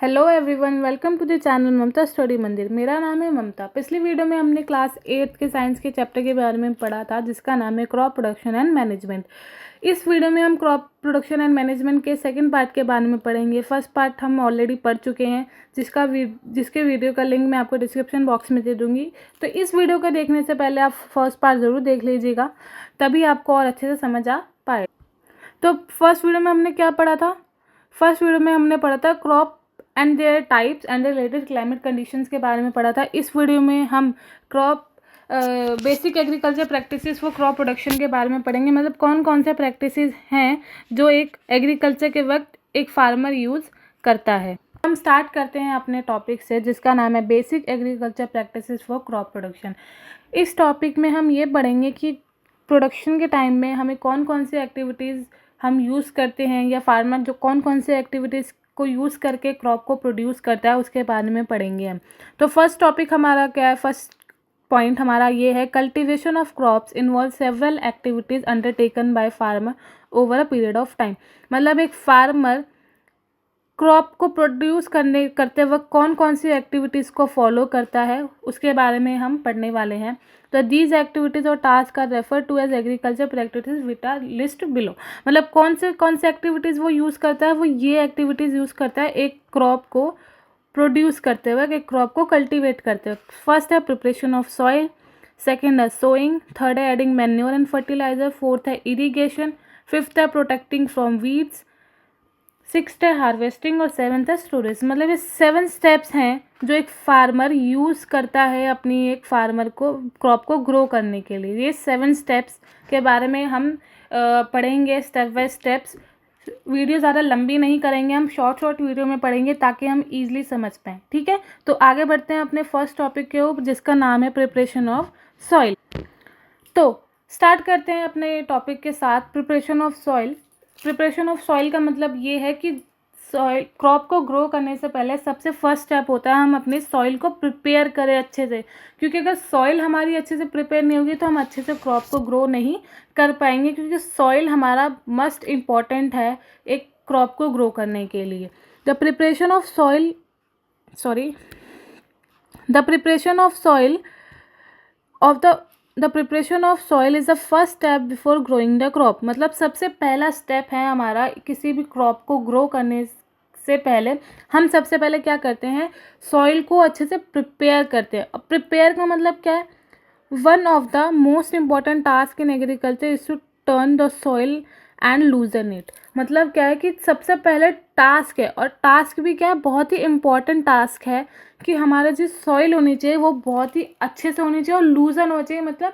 Hello everyone, welcome to the channel Mamta study Mandir. मेरा नाम है ममता। पिछली वीडियो में हमने क्लास 8 के साइंस के चैप्टर के बारे में पढ़ा था जिसका नाम है क्रॉप प्रोडक्शन एंड मैनेजमेंट। इस वीडियो में हम क्रॉप प्रोडक्शन एंड मैनेजमेंट के सेकंड पार्ट के बारे में पढ़ेंगे। फर्स्ट पार्ट हम ऑलरेडी पढ़ चुके हैं जिसके वीडियो का लिंक मैं आपको डिस्क्रिप्शन बॉक्स में दे दूँगी। तो इस वीडियो को देखने से पहले आप फर्स्ट पार्ट ज़रूर देख लीजिएगा, तभी आपको और अच्छे से समझ आ पाए। तो फर्स्ट वीडियो में हमने क्या पढ़ा था? फर्स्ट वीडियो में हमने पढ़ा था crop and there types and related climate conditions के बारे में पढ़ा था। इस वीडियो में हम crop basic agriculture practices for crop production के बारे में पढ़ेंगे। मतलब कौन कौन से प्रैक्टिसेस हैं जो एक एग्रीकल्चर के वक्त एक फार्मर यूज़ करता है। हम स्टार्ट करते हैं अपने टॉपिक से जिसका नाम है basic agriculture practices for crop production. इस टॉपिक में हम ये पढ़ेंगे कि प्रोडक्शन के टाइम में हमें कौन कौन सी एक्टिविटीज़ हम यूज़ करते हैं या फार्मर जो कौन कौन से एक्टिविटीज़ को यूज़ करके क्रॉप को प्रोड्यूस करता है उसके बारे में पढ़ेंगे हम। तो फर्स्ट टॉपिक हमारा क्या है? फर्स्ट पॉइंट हमारा ये है cultivation of crops involve several activities undertaken by farmer over a period of time. मतलब एक फार्मर क्रॉप को प्रोड्यूस करते वक्त कौन कौन सी एक्टिविटीज़ को फॉलो करता है उसके बारे में हम पढ़ने वाले हैं। तो दीज एक्टिविटीज़ और task are refer to as agriculture practices which are list below. मतलब कौन से एक्टिविटीज़ वो यूज़ करता है, वो ये एक्टिविटीज़ यूज़ करता है एक क्रॉप को प्रोड्यूस करते वक्त, एक क्रॉप को कल्टिवेट करते वक्त। फर्स्ट है प्रिपरेशन ऑफ सॉइल, सेकेंड है सोइंग, थर्ड है adding manure and fertiliser, fourth है इरीगेशन, फिफ्थ है प्रोटेक्टिंग फ्रॉम वीड्स, सिक्स्थ है हार्वेस्टिंग और सेवन्थ है स्टोरेज। मतलब ये 7 स्टेप्स हैं जो एक फार्मर यूज़ करता है अपनी एक फार्मर को क्रॉप को ग्रो करने के लिए। ये 7 स्टेप्स के बारे में हम पढ़ेंगे स्टेप बाय स्टेप्स। वीडियो ज़्यादा लंबी नहीं करेंगे, हम शॉर्ट वीडियो में पढ़ेंगे ताकि हम ईजिली समझ पाएँ। ठीक है, तो आगे बढ़ते हैं अपने फर्स्ट टॉपिक के ऊपर जिसका नाम है प्रिपरेशन ऑफ सॉइल। तो स्टार्ट करते हैं अपने टॉपिक के साथ preparation of soil. Preparation of soil का मतलब ये है कि सॉइल क्रॉप को ग्रो करने से पहले सबसे फर्स्ट स्टेप होता है हम अपने सॉइल को प्रिपेयर करें अच्छे से, क्योंकि अगर सॉइल हमारी अच्छे से प्रिपेयर नहीं होगी तो हम अच्छे से क्रॉप को ग्रो नहीं कर पाएंगे, क्योंकि सॉइल हमारा मस्ट इम्पॉर्टेंट है एक क्रॉप को ग्रो करने के लिए। The preparation of soil the preparation of soil is the first step before growing the crop. मतलब सबसे पहला स्टेप है हमारा किसी भी क्रॉप को ग्रो करने से पहले हम सबसे पहले क्या करते हैं, सॉइल को अच्छे से प्रिपेयर करते हैं। अब प्रिपेयर का मतलब क्या है? One of the most important task in agriculture is to turn the soil and loosen it. मतलब क्या है कि सबसे पहले टास्क है, और टास्क भी क्या है, बहुत ही इम्पॉर्टेंट टास्क है कि हमारा जो सॉइल होनी चाहिए वो बहुत ही अच्छे से होनी चाहिए और लूजन होना चाहिए। मतलब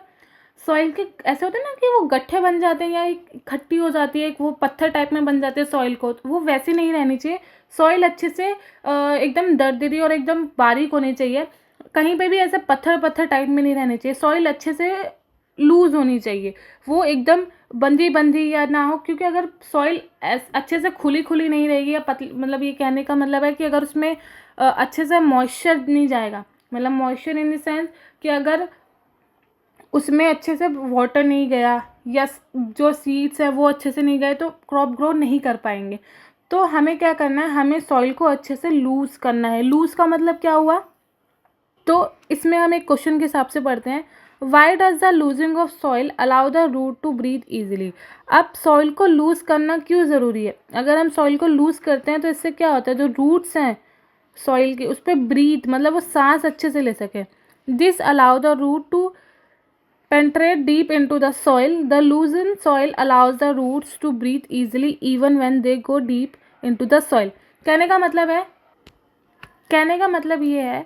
सॉइल के ऐसे होते हैं ना कि वो गट्ठे बन जाते हैं या एक खट्टी हो जाती है, एक वो पत्थर टाइप में बन जाते हैं सॉइल को, तो वो वैसे नहीं रहनी चाहिए। सॉइल अच्छे से एकदम दरदरी और एकदम बारीक होनी चाहिए, कहीं पे भी ऐसे पत्थर टाइप में नहीं रहनी चाहिए। सॉइल अच्छे से लूज़ होनी चाहिए, वो एकदम बंधी या ना हो, क्योंकि अगर सॉइल अच्छे से खुली नहीं रहेगी या मतलब ये कहने का मतलब है कि अगर उसमें अच्छे से मॉइस्चर नहीं जाएगा, मतलब मॉइस्चर इन द सेंस कि अगर उसमें अच्छे से वाटर नहीं गया या जो सीड्स है वो अच्छे से नहीं गए तो क्रॉप ग्रो नहीं कर पाएंगे। तो हमें क्या करना है, हमें सॉइल को अच्छे से लूज़ करना है। लूज़ का मतलब क्या हुआ? तो इसमें हम एक क्वेश्चन के हिसाब से पढ़ते हैं, why does the loosing of soil allow the root to breathe easily. अब सॉइल को लूज़ करना क्यों ज़रूरी है? अगर हम सॉइल को लूज़ करते हैं तो इससे क्या होता है, जो रूट्स हैं सॉइल के उस पर ब्रीथ मतलब वो सांस अच्छे से ले सके। This allow the root to penetrate deep into the soil. The loosened soil allows the roots to breathe easily even when they go deep into the soil. कहने का मतलब ये है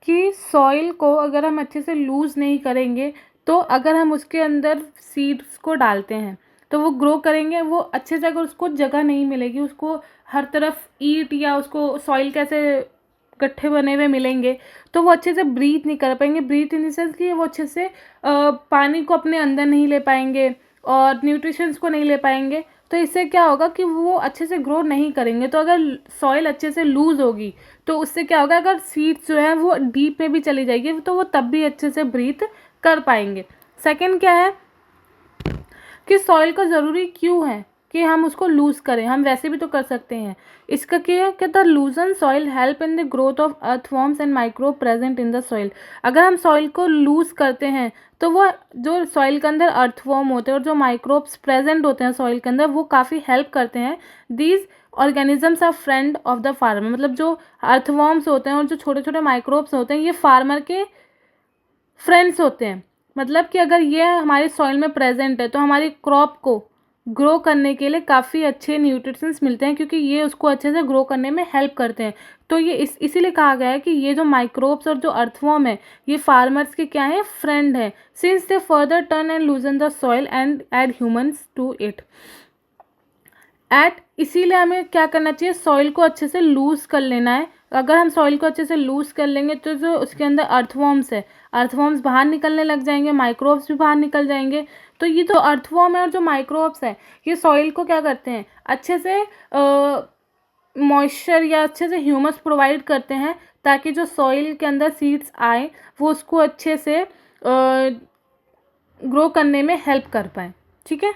कि सॉइल को अगर हम अच्छे से लूज़ नहीं करेंगे तो अगर हम उसके अंदर सीड्स को डालते हैं तो वो ग्रो करेंगे, वो अच्छे से अगर उसको जगह नहीं मिलेगी, उसको हर तरफ ईंट या उसको सॉइल कैसे गट्ठे बने हुए मिलेंगे तो वो अच्छे से ब्रीथ नहीं कर पाएंगे। ब्रीथ इन द सेंस कि वो अच्छे से पानी को अपने अंदर नहीं ले पाएंगे और न्यूट्रिशंस को नहीं ले पाएंगे, तो इससे क्या होगा कि वो अच्छे से ग्रो नहीं करेंगे। तो अगर सॉइल अच्छे से लूज़ होगी तो उससे क्या होगा, अगर सीड्स जो हैं वो डीप में भी चली जाएगी तो वो तब भी अच्छे से ब्रीथ कर पाएंगे। सेकेंड क्या है कि सॉइल को ज़रूरी क्यों है? कि हम उसको लूज़ करें, हम वैसे भी तो कर सकते हैं। इसका क्या है कि the लूजन soil help in the growth of earthworms and microbe present in the soil. अगर हम सॉइल को लूज़ करते हैं तो वो जो सॉइल के अंदर अर्थवॉर्म होते हैं और जो माइक्रोब्स प्रेजेंट होते हैं सॉइल के अंदर वो काफ़ी हेल्प करते हैं। These organisms are friend of the farmer, मतलब जो अर्थवॉर्म्स होते हैं और जो छोटे छोटे माइक्रोब्स होते हैं ये फार्मर के फ्रेंड्स होते हैं। मतलब कि अगर ये हमारे सॉइल में प्रेजेंट है तो हमारी क्रॉप को ग्रो करने के लिए काफ़ी अच्छे न्यूट्रिशंस मिलते हैं, क्योंकि ये उसको अच्छे से ग्रो करने में हेल्प करते हैं। तो ये इसीलिए कहा गया है कि ये जो माइक्रोब्स और जो अर्थवॉर्म है ये फार्मर्स के क्या है, फ्रेंड है। Since they further turn and loosen the soil and add humus to it. इसीलिए हमें क्या करना चाहिए, सॉइल को अच्छे से लूज़ कर लेना है। अगर हम सॉइल को अच्छे से लूज़ कर लेंगे तो जो उसके अंदर अर्थवॉर्म्स है, अर्थवॉर्म्स बाहर निकलने लग जाएंगे, माइक्रोब्स भी बाहर निकल जाएंगे। तो ये जो अर्थवॉर्म है और जो माइक्रोब्स है ये सॉइल को क्या करते हैं, अच्छे से मॉइस्चर या अच्छे से ह्यूमस प्रोवाइड करते हैं, ताकि जो सॉइल के अंदर सीड्स आए वो उसको अच्छे से ग्रो करने में हेल्प कर पाए। ठीक है,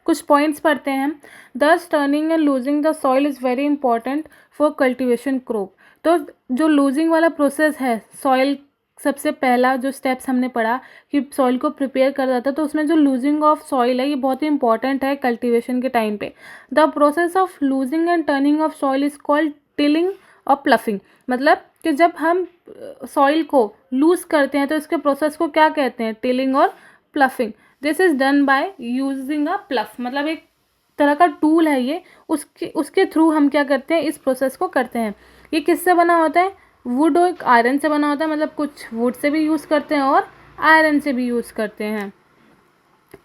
कुछ पॉइंट्स पढ़ते हैं हम। दस turning and losing the soil is very important for cultivation crop. तो जो लूजिंग वाला प्रोसेस है सॉइल, सबसे पहला जो स्टेप्स हमने पढ़ा कि सॉइल को प्रिपेयर कर रहा था, तो उसमें जो लूजिंग ऑफ सॉइल है ये बहुत ही इंपॉर्टेंट है कल्टीवेशन के टाइम पे। The process of losing and turning of soil is called tilling और प्लफिंग। मतलब कि जब हम सॉइल को लूज़ करते हैं तो इसके प्रोसेस को क्या कहते हैं, टिलिंग और ploughing. This is done bye using अ प्लफ, मतलब एक तरह का टूल है ये, उसके थ्रू हम क्या करते हैं, इस प्रोसेस को करते हैं। ये किससे बना होता है, वुड और आयरन से बना होता है, मतलब कुछ वुड से भी यूज़ करते हैं और आयरन से भी यूज़ करते हैं।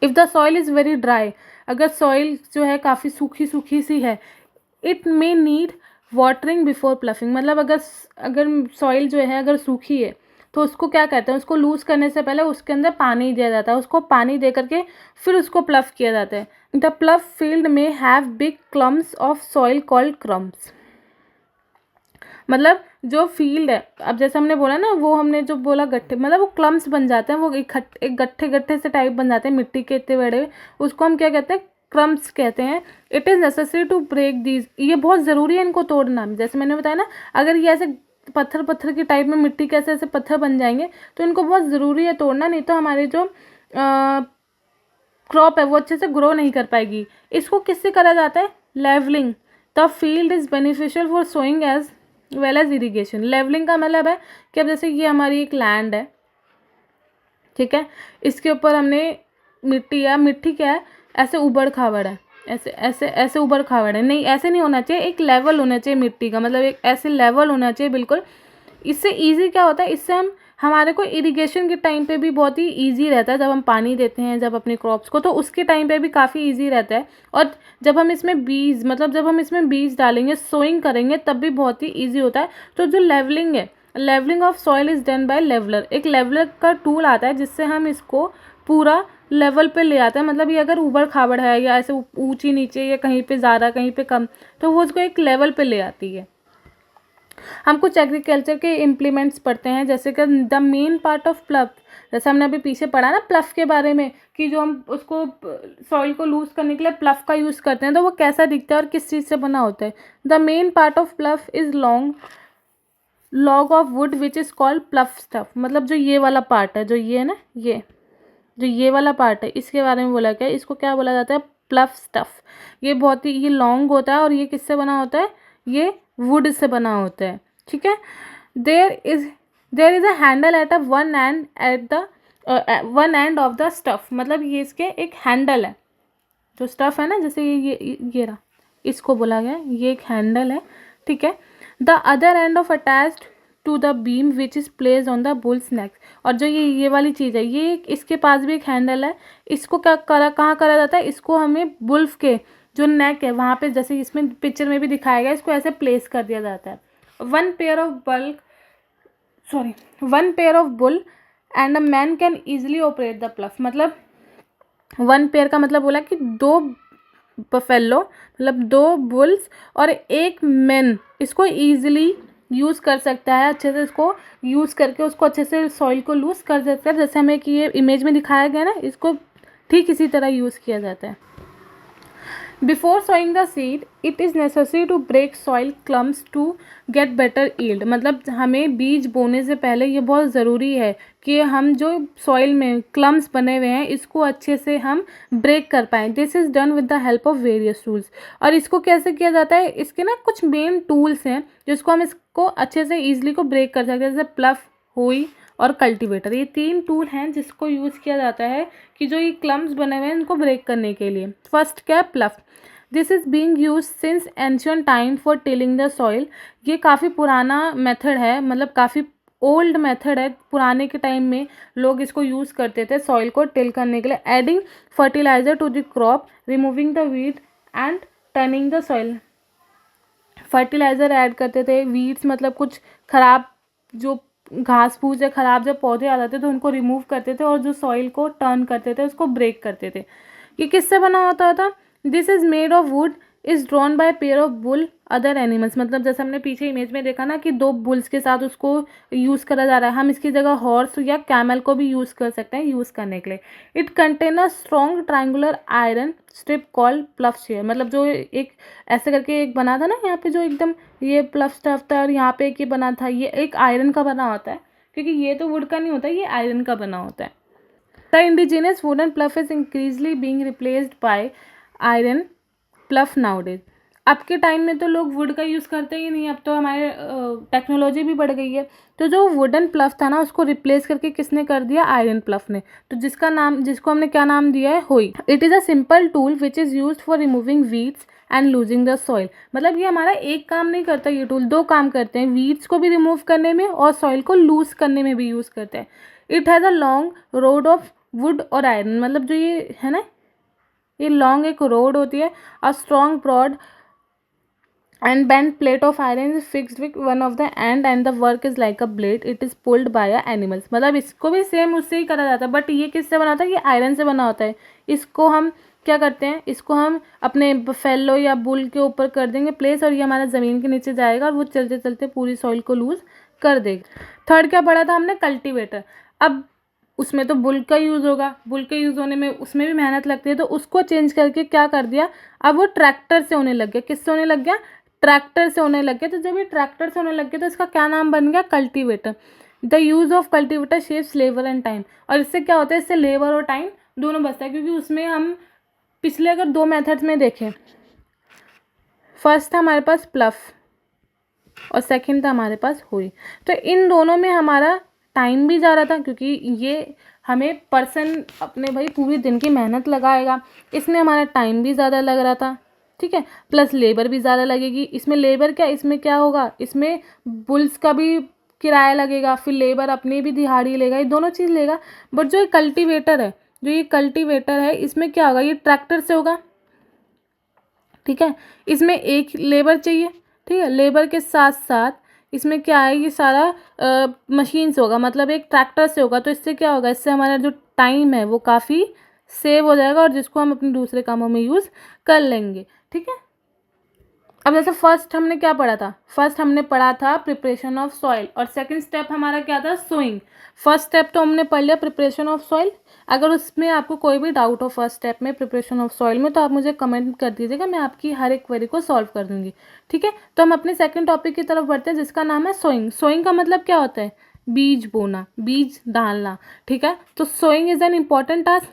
If the soil is very dry, अगर सॉइल जो है काफ़ी सूखी सूखी सी है, it may need watering before ploughing. मतलब अगर सॉइल जो है अगर सूखी है तो उसको क्या कहते हैं, उसको लूज़ करने से पहले उसके अंदर पानी दिया जाता है, उसको पानी दे करके फिर उसको प्लफ किया जाता है। द प्लफ फील्ड में have big clumps of soil called crumbs. मतलब जो फील्ड है, अब जैसे हमने बोला ना, वो हमने जो बोला गट्ठे, मतलब वो क्लम्प्स बन जाते हैं, वो एक गट्ठे गट्ठे से टाइप बन जाते हैं मिट्टी के इतने बड़े, उसको हम क्या कहते हैं, क्रम्प्स कहते हैं। It is necessary to break these, ये बहुत ज़रूरी है इनको तोड़ना। जैसे मैंने बताया ना, अगर ये ऐसे पत्थर की टाइप में मिट्टी के ऐसे पत्थर बन जाएंगे तो इनको बहुत ज़रूरी है तोड़ना, नहीं तो हमारे जो क्रॉप है वो अच्छे से ग्रो नहीं कर पाएगी। इसको किससे करा जाता है, levelling. The field is beneficial for sowing as well as irrigation. Levelling का मतलब है कि अब जैसे ये हमारी एक लैंड है, ठीक है, इसके ऊपर हमने मिट्टी क्या है, ऐसे उबड़ खाबड़ है, ऐसे ऐसे ऐसे उबड़ खाबड़ है, नहीं ऐसे नहीं होना चाहिए, एक लेवल होना चाहिए मिट्टी का, मतलब एक ऐसे लेवल होना चाहिए बिल्कुल। इससे ईजी क्या होता है, इससे हमारे को इरिगेशन के टाइम पे भी बहुत ही ईजी रहता है, जब हम पानी देते हैं जब अपने क्रॉप्स को, तो उसके टाइम पे भी काफ़ी ईजी रहता है। और जब हम इसमें बीज डालेंगे, सोइंग करेंगे, तब भी बहुत ही ईजी होता है। तो जो लेवलिंग है, levelling of soil is done by leveller. एक लेवलर का टूल आता है जिससे हम इसको पूरा लेवल पे ले आते हैं। मतलब ये अगर ऊबड़ खाबड़ है या ऐसे ऊंची नीचे या कहीं पे ज़्यादा कहीं पे कम, तो वो उसको एक लेवल पे ले आती है। हम कुछ एग्रीकल्चर के इम्प्लीमेंट्स पढ़ते हैं, जैसे कि द मेन पार्ट ऑफ प्लफ। जैसे हमने अभी पीछे पढ़ा ना प्लफ के बारे में, कि जो हम उसको सॉइल को लूज़ करने के लिए प्लफ का यूज़ करते हैं, तो वो कैसा दिखता है और किस चीज़ से बना होता है। The main part of प्लफ is log of would which is called प्लफ stuff. मतलब जो ये वाला पार्ट है, जो ये है ना, ये वाला पार्ट है, इसके बारे में बोला गया, इसको क्या बोला जाता है, प्लफ स्टफ। ये बहुत ही ये लॉन्ग होता है और ये किससे बना होता है, ये वुड से बना होता है। ठीक है, there is a handle at one end of the stuff. मतलब ये इसके एक हैंडल है, जो स्टफ है ना, जैसे ये रहा, इसको बोला गया, ये एक हैंडल है। ठीक है, the other end of attached to the beam which is placed on the bull's neck. और जो ये वाली चीज़ है, ये इसके पास भी एक हैंडल है। इसको कहाँ करा जाता है, इसको हमें बुल्फ के जो नेक है वहाँ पे, जैसे इसमें पिक्चर में भी दिखाया गया, इसको ऐसे प्लेस कर दिया जाता है। One pair of bull and a man can easily operate the प्लफ। मतलब वन पेयर का मतलब बोला कि दो बफेलो, मतलब दो बुल्स और एक मैन इसको ईजिली यूज़ कर सकता है, अच्छे से इसको यूज़ करके उसको अच्छे से सॉइल को लूज़ कर सकता है। जैसे हमें कि ये इमेज में दिखाया गया ना, इसको ठीक इसी तरह यूज़ किया जाता है। Before sowing the seed it is necessary to break soil clumps to get better yield. मतलब हमें बीज बोने से पहले ये बहुत ज़रूरी है कि हम जो सॉइल में क्लम्स बने हुए हैं इसको अच्छे से हम ब्रेक कर पाएँ। This is done with the help of various tools. और इसको कैसे किया जाता है, इसके ना कुछ मेन टूल्स हैं जिसको हम इसको अच्छे से ईजिली को ब्रेक कर सकते हैं, जैसे प्लफ, हुई और कल्टीवेटर। ये 3 टूल हैं जिसको यूज़ किया जाता है कि जो ये क्लम्स बने हुए हैं इनको ब्रेक करने के लिए। फर्स्ट क्या है, प्लफ। This is being use since ancient time for tilling the soil. ये काफ़ी पुराना मेथड है, मतलब काफ़ी ओल्ड मेथड है। पुराने के टाइम में लोग इसको यूज़ करते थे सॉइल को टिल करने के लिए। Adding fertiliser to the crop, removing the weed and turning the soil. Fertiliser add करते थे, वीड्स मतलब कुछ ख़राब जो घास फूस या ख़राब जब पौधे आ जाते थे उनको रिमूव करते थे और जो सॉइल को टर्न करते थे उसको ब्रेक करते थे। ये किससे बना होता था? This is made of would is drawn by pair of bull other animals. मतलब जैसे हमने पीछे इमेज में देखा ना कि 2 बुल्स के साथ उसको यूज़ करा जा रहा है, हम इसकी जगह हॉर्स या कैमल को भी यूज़ कर सकते हैं यूज़ करने के लिए। It contain a strong triangular iron strip called प्लफ share. मतलब जो एक ऐसे करके एक बना था ना यहाँ पे, जो एकदम ये प्लफ स्टफ था और यहाँ पे एक ये बना था, ये एक आयरन का बना होता है, क्योंकि ये तो वुड का नहीं होता, ये आयरन का बना होता है। The indigenous wooden plough is increasingly being replaced by iron plough nowadays. अब के टाइम में तो लोग वुड का यूज़ करते ही नहीं, अब तो हमारे टेक्नोलॉजी भी बढ़ गई है। तो जो वुडन प्लफ था ना उसको रिप्लेस करके किसने कर दिया? आयरन प्लफ ने। तो जिसको हमने क्या नाम दिया है? होई। It is a simple tool which is use for removing weeds and losing the soil. मतलब ये हमारा एक काम नहीं करता, ये टूल 2 काम करते हैं, वीड्स को भी रिमूव करने में और सॉइल को लूज करने में भी यूज़ करते हैं। It has a long road of would और आयरन। मतलब जो ये है ना, ये लॉन्ग एक रोड होती है। A strong broad and bent plate of iron is fixed with one of the end and the work is like a blade, it is pulled by a animals। मतलब इसको भी सेम उससे ही करा जाता है, बट ये किससे बना होता है? ये आयरन से बना होता है। इसको हम क्या करते हैं, इसको हम अपने फैलो या बुल के ऊपर कर देंगे प्लेस और ये हमारा ज़मीन के नीचे जाएगा और वो चलते चलते पूरी सॉइल को लूज कर देगा। थर्ड क्या पढ़ा था हमने? कल्टीवेटर। अब उसमें तो बुल का यूज़ होगा, बुल के यूज़ होने में उसमें भी मेहनत लगती है, तो उसको चेंज करके क्या कर दिया, अब वो ट्रैक्टर से होने लग गया। किससे होने लग गया? ट्रैक्टर से होने लग गया। तो जब ये ट्रैक्टर से होने लग गया तो इसका क्या नाम बन गया? Cultivator. The use of cultivator saves labour and time. और इससे क्या होता है? इससे लेबर और टाइम दोनों बचता है, क्योंकि उसमें हम पिछले अगर 2 मेथड्स में देखें, फर्स्ट था हमारे पास प्लफ और सेकंड था हमारे पास हुई। तो इन दोनों में हमारा टाइम भी जा रहा था, क्योंकि ये हमें पर्सन अपने भाई पूरी दिन की मेहनत लगाएगा, इसमें हमारा टाइम भी ज़्यादा लग रहा था, ठीक है, प्लस लेबर भी ज़्यादा लगेगी। इसमें लेबर क्या, इसमें क्या होगा, इसमें बुल्स का भी किराया लगेगा, फिर लेबर अपनी भी दिहाड़ी लेगा, ये दोनों चीज़ लेगा। बट जो ये कल्टीवेटर है, इसमें क्या होगा? ये ट्रैक्टर से होगा, ठीक है। इसमें एक लेबर चाहिए, ठीक है, लेबर के साथ साथ इसमें क्या है, ये सारा मशीन से होगा, मतलब एक ट्रैक्टर से होगा। तो इससे क्या होगा? इससे हमारा जो टाइम है वो काफ़ी सेव हो जाएगा और जिसको हम अपने दूसरे कामों में यूज़ कर लेंगे, ठीक है। अब जैसे फर्स्ट हमने क्या पढ़ा था? फर्स्ट हमने पढ़ा था प्रिपरेशन ऑफ सॉइल और सेकंड स्टेप हमारा क्या था? सोइंग। फर्स्ट स्टेप तो हमने पढ़ लिया प्रिपरेशन ऑफ सॉइल। अगर उसमें आपको कोई भी डाउट हो फर्स्ट स्टेप में प्रिपरेशन ऑफ सॉइल में, तो आप मुझे कमेंट कर दीजिएगा, मैं आपकी हर एक क्वेरी को सॉल्व कर दूंगी, ठीक है। तो हम अपने सेकंड टॉपिक की तरफ बढ़ते हैं जिसका नाम है सोइंग। सोइंग का मतलब क्या होता है? बीज बोना, बीज डालना, ठीक है। तो sowing is an important task.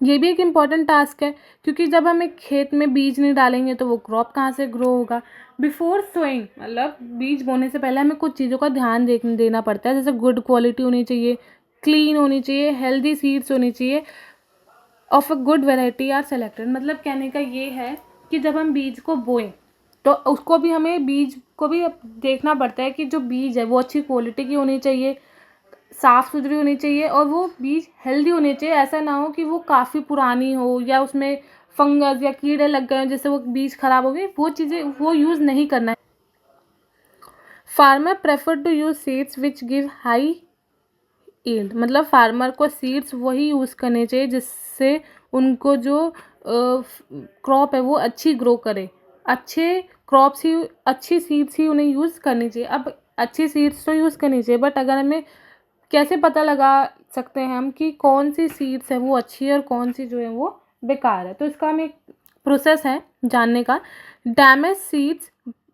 ये भी एक इम्पॉर्टेंट टास्क है, क्योंकि जब हम एक खेत में बीज नहीं डालेंगे तो वो क्रॉप कहाँ से ग्रो होगा। बिफोर सोइंग मतलब बीज बोने से पहले हमें कुछ चीज़ों का ध्यान देना पड़ता है, जैसे गुड क्वालिटी होनी चाहिए, क्लीन होनी चाहिए, हेल्दी सीड्स होनी चाहिए, of a good variety are selected. मतलब कहने का ये है कि जब हम बीज को बोएं तो उसको भी हमें बीज को भी देखना पड़ता है कि जो बीज है वो अच्छी क्वालिटी की होनी चाहिए, साफ़ सुथरी होनी चाहिए और वो बीज हेल्दी होने चाहिए। ऐसा ना हो कि वो काफ़ी पुरानी हो या उसमें फंगस या कीड़े लग गए जिससे वो बीज खराब हो गए, वो चीज़ें वो यूज़ नहीं करना है। Farmer prefer to use seeds which give high yield. मतलब फार्मर को सीड्स वही यूज़ करने चाहिए जिससे उनको जो क्रॉप है वो अच्छी ग्रो करे। अच्छे क्रॉप्स ही, अच्छी सीड्स ही उन्हें यूज़ करनी चाहिए। अब अच्छी सीड्स तो यूज़ करनी चाहिए, बट अगर हमें कैसे पता लगा सकते हैं हम कि कौन सी सीड्स है वो अच्छी है और कौन सी जो है वो बेकार है? तो इसका हम एक प्रोसेस है जानने का। Damage seeds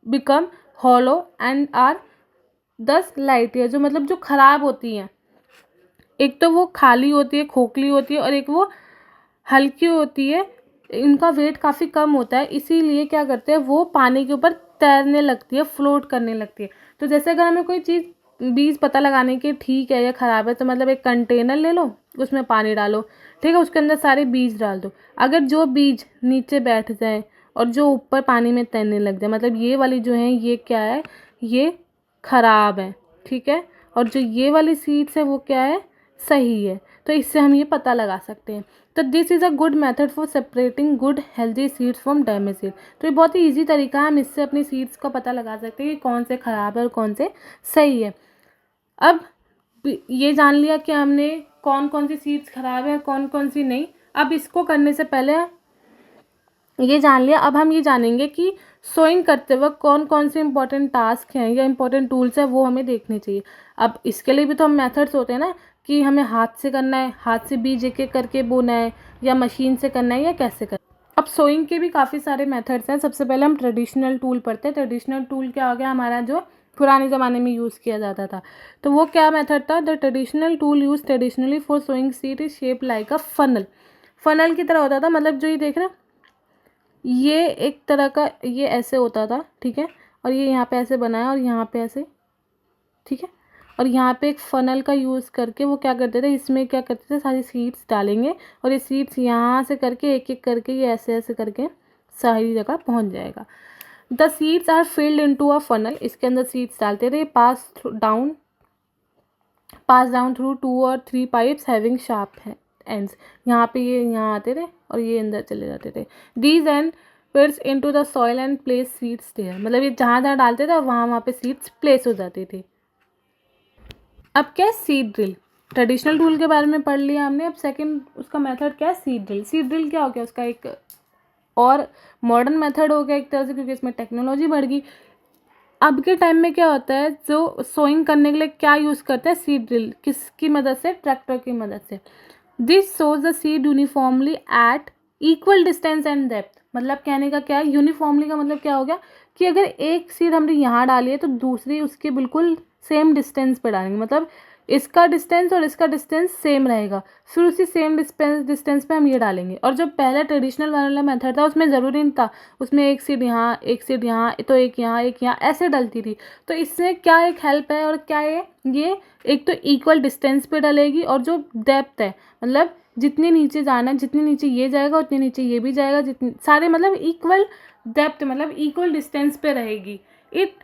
become hollow and are 10 light ईयर, जो मतलब जो खराब होती हैं, एक तो वो खाली होती है, खोखली होती है, और एक वो हल्की होती है, इनका वेट काफ़ी कम होता है, इसीलिए क्या करते हैं वो पानी के ऊपर तैरने लगती है, फ्लोट करने लगती है। तो जैसे अगर हमें कोई चीज़ बीज पता लगाने के ठीक है या ख़राब है, तो मतलब एक कंटेनर ले लो, उसमें पानी डालो, ठीक है, उसके अंदर सारे बीज डाल दो। अगर जो बीज नीचे बैठ जाए और जो ऊपर पानी में तैरने लग जाए, मतलब ये वाली जो है ये क्या है, ये खराब है, ठीक है, और जो ये वाली सीड्स है वो क्या है, सही है। तो इससे हम ये पता लगा सकते हैं। तो this is a good method for separating good healthy seeds from damage seed. तो ये बहुत ही ईजी तरीका है, हम इससे अपनी सीड्स का पता लगा सकते हैं कि कौन से ख़राब है और कौन से सही है। अब ये जान लिया कि हमने कौन कौन सी सीड्स ख़राब है और कौन कौन सी नहीं। अब इसको करने से पहले ये जान लिया, अब हम ये जानेंगे कि सोइंग करते वक्त कौन कौन से इंपॉर्टेंट टास्क हैं या इंपॉर्टेंट टूल्स हैं, वो हमें देखने चाहिए। अब इसके लिए भी तो हम मेथड्स होते हैं ना, कि हमें हाथ से करना है, हाथ से बीज एक एक करके बोना है, या मशीन से करना है, या कैसे करना है। अब सोइंग के भी काफ़ी सारे मेथड्स हैं। सबसे पहले हम ट्रेडिशनल टूल पढ़ते हैं। ट्रेडिशनल टूल क्या हो गया हमारा, जो पुराने ज़माने में यूज़ किया जाता था। तो वो क्या मेथड था, the traditional tool use traditionally for sowing seed is shape like a funnel. Funnel की तरह होता था, मतलब जो ये देख रहे हैं, ये एक तरह का, ये ऐसे होता था, ठीक है, और ये यहाँ पे ऐसे बनाया और यहाँ पे ऐसे, ठीक है, और यहाँ पे एक फनल का यूज़ करके वो क्या करते थे, इसमें क्या करते थे, सारी सीड्स डालेंगे और ये सीड्स यहाँ से करके एक एक करके ये ऐसे ऐसे करके सारी जगह पहुँच जाएगा। The seeds are filled into a funnel, इसके अंदर सीड्स डालते थे, पास डाउन थ्रू 2 और 3 पाइप्स हैविंग शार्प एंड्स। यहाँ पे ये यहाँ आते थे और ये अंदर चले जाते थे। These end fits into the soil and place seeds there, मतलब ये जहाँ जहाँ डालते थे और वहाँ पे सीड्स प्लेस हो जाती थी। अब क्या है सीड ड्रिल। ट्रेडिशनल टूल के बारे में पढ़ लिया हमने। अब सेकंड उसका मेथड क्या है, सीड ड्रिल। सीड ड्रिल क्या हो गया, उसका एक और मॉडर्न मेथड हो गया एक तरह से, क्योंकि इसमें टेक्नोलॉजी बढ़ गई। अब के टाइम में क्या होता है, जो सोइंग करने के लिए क्या यूज़ करते हैं, सीड ड्रिल, किसकी मदद से, ट्रैक्टर की मदद से। This shows the seed uniformly eight equal distance and depth. मतलब कहने का क्या है, यूनिफॉर्मली का मतलब क्या हो गया कि अगर एक सीड हमने यहाँ डाली है तो दूसरी उसके बिल्कुल सेम डिस्टेंस पे डालेंगे, मतलब इसका डिस्टेंस और इसका डिस्टेंस सेम रहेगा, फिर उसी सेम डिस्टेंस पे हम ये डालेंगे। और जो पहला ट्रेडिशनल वाला मेथड था उसमें ज़रूरी नहीं था, उसमें एक सीड यहाँ, एक सीड यहाँ, तो एक यहाँ ऐसे डलती थी। तो इससे क्या एक हेल्प है और क्या है, ये एक तो इक्वल डिस्टेंस पे डलेगी, और जो डेप्थ है, मतलब जितने नीचे जाना है, जितने नीचे ये जाएगा उतने नीचे ये भी जाएगा, जितने सारे मतलब इक्वल डेप्थ, मतलब इक्वल डिस्टेंस पे रहेगी। It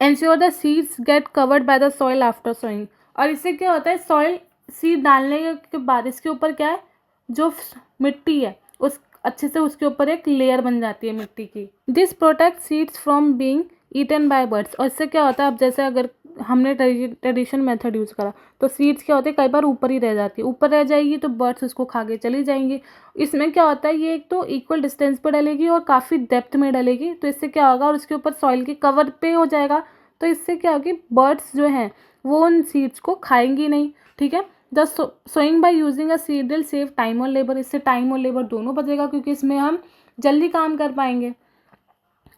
ensure the seeds get covered by the soil after sowing. और इससे क्या होता है, सॉइल सीड डालने के बाद इसके ऊपर क्या है, जो मिट्टी है उस अच्छे से उसके ऊपर एक लेयर बन जाती है मिट्टी की। This protect seeds from being eaten by birds. और इससे क्या होता है, अब जैसे अगर हमने ट्रेडिशनल मेथड यूज़ करा तो सीड्स क्या होते हैं, कई बार ऊपर ही रह जाती है, ऊपर रह जाएगी तो बर्ड्स उसको खा के चली जाएंगी। इसमें क्या होता है, ये एक तो इक्वल डिस्टेंस पर डलेगी और काफ़ी डेप्थ में डलेगी, तो इससे क्या होगा, और उसके ऊपर सॉइल के कवर पे हो जाएगा, तो इससे क्या होगी, बर्ड्स जो हैं वो उन सीड्स को खाएंगी नहीं, ठीक है। The sowing by using a seed drill save time और लेबर। इससे टाइम और लेबर दोनों बचेगा, क्योंकि इसमें हम जल्दी काम कर पाएंगे।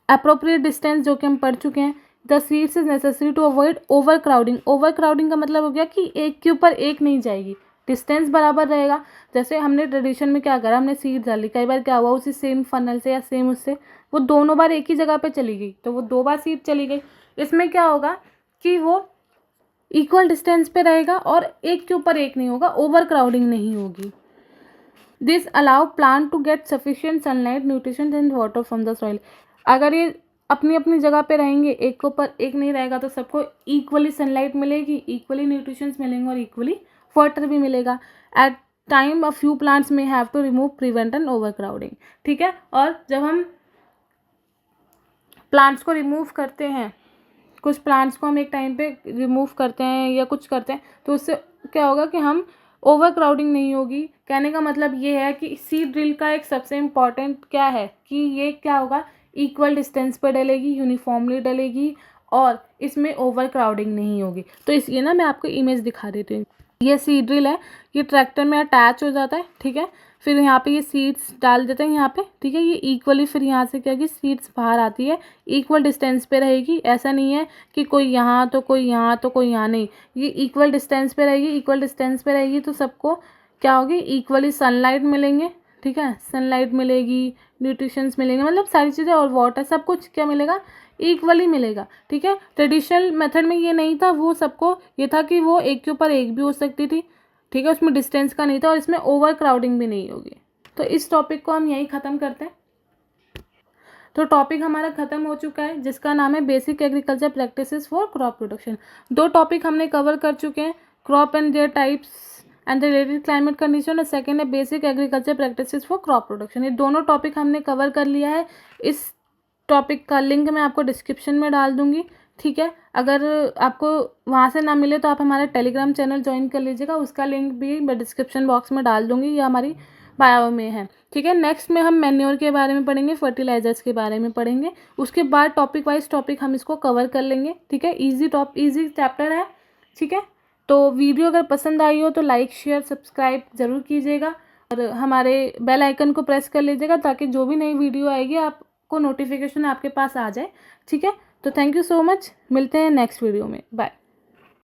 अप्रोप्रिएट डिस्टेंस, जो कि हम पढ़ चुके हैं। The seeds is necessary to avoid overcrowding. Overcrowding का मतलब हो गया कि एक के ऊपर एक नहीं जाएगी, डिस्टेंस बराबर रहेगा। जैसे हमने ट्रेडिशन में क्या करा, हमने सीड डाली, कई बार क्या हुआ, उसी सेम फनल से या सेम उससे वो दोनों बार एक ही जगह पे चली गई, तो वो 2 बार सीड चली गई। इसमें क्या होगा कि वो इक्वल डिस्टेंस पे रहेगा और एक के ऊपर एक नहीं होगा, ओवर क्राउडिंग नहीं होगी। This allow plant to get sufficient sunlight, nutrition and water from the soil. अगर ये अपनी अपनी जगह पे रहेंगे, एक के ऊपर एक नहीं रहेगा, तो सबको इक्वली सनलाइट मिलेगी, इक्वली न्यूट्रिशंस मिलेंगे और इक्वली वाटर भी मिलेगा। At time a few plants में have to remove prevent an overcrowding, ठीक है। और जब हम प्लांट्स को रिमूव करते हैं, कुछ प्लांट्स को हम एक टाइम पे रिमूव करते हैं या कुछ करते हैं, तो उससे क्या होगा कि हम ओवर क्राउडिंग नहीं होगी। कहने का मतलब ये है कि सीड ड्रिल का एक सबसे इम्पॉर्टेंट क्या है कि ये क्या होगा, इक्वल डिस्टेंस पर डलेगी, यूनिफॉर्मली डलेगी और इसमें ओवर क्राउडिंग नहीं होगी। तो इसलिए ना मैं आपको इमेज दिखा देती हूँ। ये सीड ड्रिल है, ये ट्रैक्टर में अटैच हो जाता है, ठीक है। फिर यहाँ पे ये सीड्स डाल देते हैं यहाँ पे, ठीक है। ये इक्वली फिर यहाँ से क्या होगी, सीड्स बाहर आती है, इक्वल डिस्टेंस पे रहेगी। ऐसा नहीं है कि कोई यहाँ तो कोई यहाँ तो कोई यहाँ, नहीं, ये इक्वल डिस्टेंस पे रहेगी। इक्वल डिस्टेंस पे रहेगी तो सबको क्या होगी, इक्वली सनलाइट मिलेंगे, ठीक है। सनलाइट मिलेगी, न्यूट्रिशंस मिलेंगे, मतलब सारी चीज़ें, और वाटर, सब कुछ क्या मिलेगा, इक्वली मिलेगा, ठीक है। ट्रेडिशनल मेथड में ये नहीं था, वो सबको ये था कि वो एक के ऊपर एक भी हो सकती थी, ठीक है। उसमें डिस्टेंस का नहीं था और इसमें ओवर क्राउडिंग भी नहीं होगी। तो इस टॉपिक को हम यहीं ख़त्म करते हैं। तो टॉपिक हमारा ख़त्म हो चुका है, जिसका नाम है basic agriculture practices for crop production. 2 topic हमने कवर कर चुके हैं, crop and there types and related climate condition, और सेकेंड है basic agriculture practices for crop production. ये दोनों टॉपिक हमने कवर कर लिया है। इस टॉपिक का लिंक मैं आपको डिस्क्रिप्शन में डाल दूंगी, ठीक है। अगर आपको वहाँ से ना मिले तो आप हमारा टेलीग्राम चैनल ज्वाइन कर लीजिएगा, उसका लिंक भी मैं डिस्क्रिप्शन बॉक्स में डाल दूंगी, या हमारी बायो में है, ठीक है। नेक्स्ट में हम मैन्योर के बारे में पढ़ेंगे, फर्टिलाइजर्स के बारे में पढ़ेंगे, उसके बाद टॉपिक वाइज टॉपिक हम इसको कवर कर लेंगे, ठीक है। इजी चैप्टर है, ठीक है। तो वीडियो अगर पसंद आई हो तो लाइक शेयर सब्सक्राइब ज़रूर कीजिएगा, और हमारे बेल आइकन को प्रेस कर लीजिएगा, ताकि जो भी नई वीडियो आएगी आपको नोटिफिकेशन आपके पास आ जाए, ठीक है। तो थैंक यू सो मच, मिलते हैं नेक्स्ट वीडियो में, बाय।